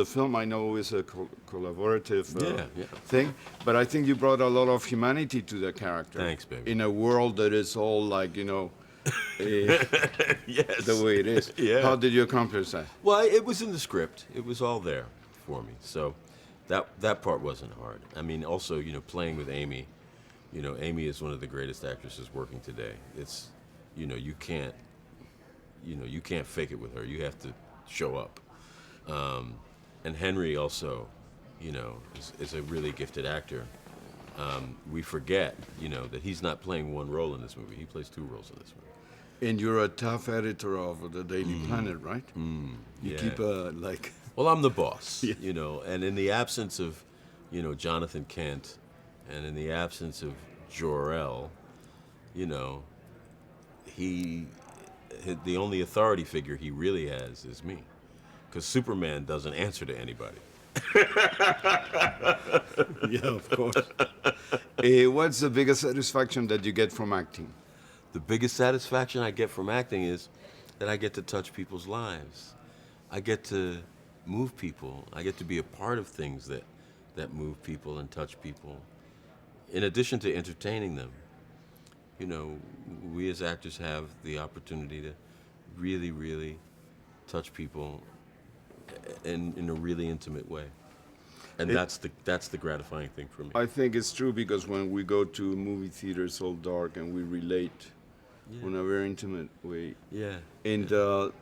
The film, I know, is a collaborative Yeah. thing, but I think you brought a lot of humanity to the character. Thanks, baby. In a world that is all like, Yes. the way it is. Yeah. How did you accomplish that? Well, it was in the script. It was all there for me. So that part wasn't hard. I mean, also, playing with Amy. Amy is one of the greatest actresses working today. It's, you can't fake it with her. You have to show up. And Henry also, is a really gifted actor. We forget, that he's not playing one role in this movie. He plays two roles in this movie. And you're a tough editor of the Daily Planet, right? You yeah. keep Well, I'm the boss, Yeah. and in the absence of, Jonathan Kent, and in the absence of Jor-El, the only authority figure he really has is me, because Superman doesn't answer to anybody. Yeah, of course. What's the biggest satisfaction that you get from acting? The biggest satisfaction I get from acting is that I get to touch people's lives. I get to move people. I get to be a part of things that move people and touch people. In addition to entertaining them, we as actors have the opportunity to really, really touch people in a really intimate way. And that's the gratifying thing for me. I think it's true because when we go to movie theaters all dark and we relate in a very intimate way. Yeah. And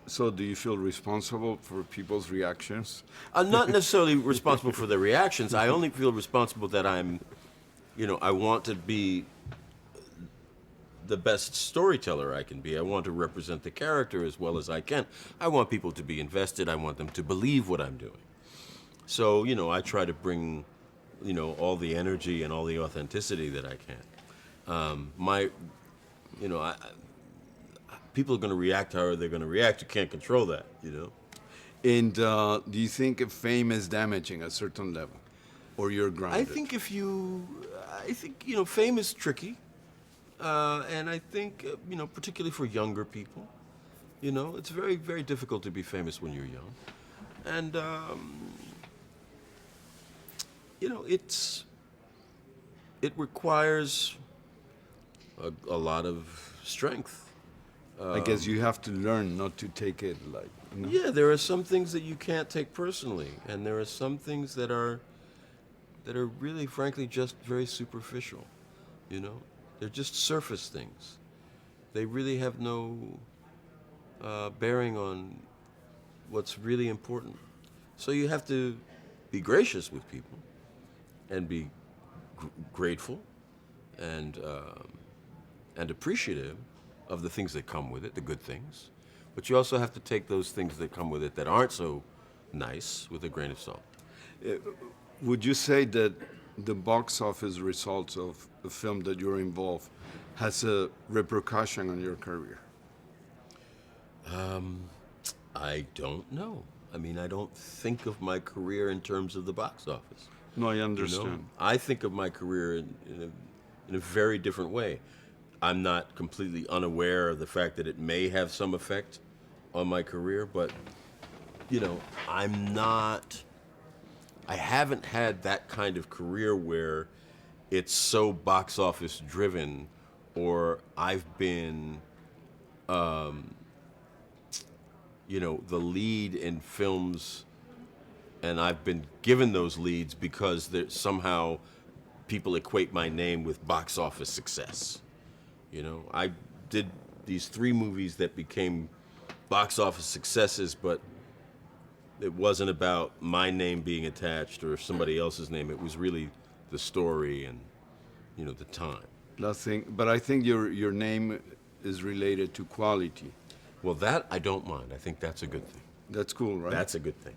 so do you feel responsible for people's reactions? I'm not necessarily responsible for their reactions. I only feel responsible that I'm, I want to be the best storyteller I can be. I want to represent the character as well as I can. I want people to be invested. I want them to believe what I'm doing. So, I try to bring, all the energy and all the authenticity that I can. People are going to react however they're going to react. You can't control that, And do you think fame is damaging at a certain level? Or you're grounded? I think fame is tricky. And I think, particularly for younger people, it's very, very difficult to be famous when you're young. And, it requires a lot of strength. I guess you have to learn not to take it like... Yeah, there are some things that you can't take personally, and there are some things that are really, frankly, just very superficial, They're just surface things. They really have no bearing on what's really important. So you have to be gracious with people and be grateful and appreciative of the things that come with it, the good things. But you also have to take those things that come with it that aren't so nice with a grain of salt. Would you say that the box office results of a film that you're involved has a repercussion on your career? I don't know. I mean, I don't think of my career in terms of the box office. No, I understand. I think of my career in a very different way. I'm not completely unaware of the fact that it may have some effect on my career, but, I haven't had that kind of career where it's so box office driven, or I've been, the lead in films, and I've been given those leads because somehow people equate my name with box office success. I did these 3 movies that became box office successes, but it wasn't about my name being attached or somebody else's name. It was really the story and, the time. But I think your name is related to quality. Well, that I don't mind. I think that's a good thing. That's cool, right? That's a good thing.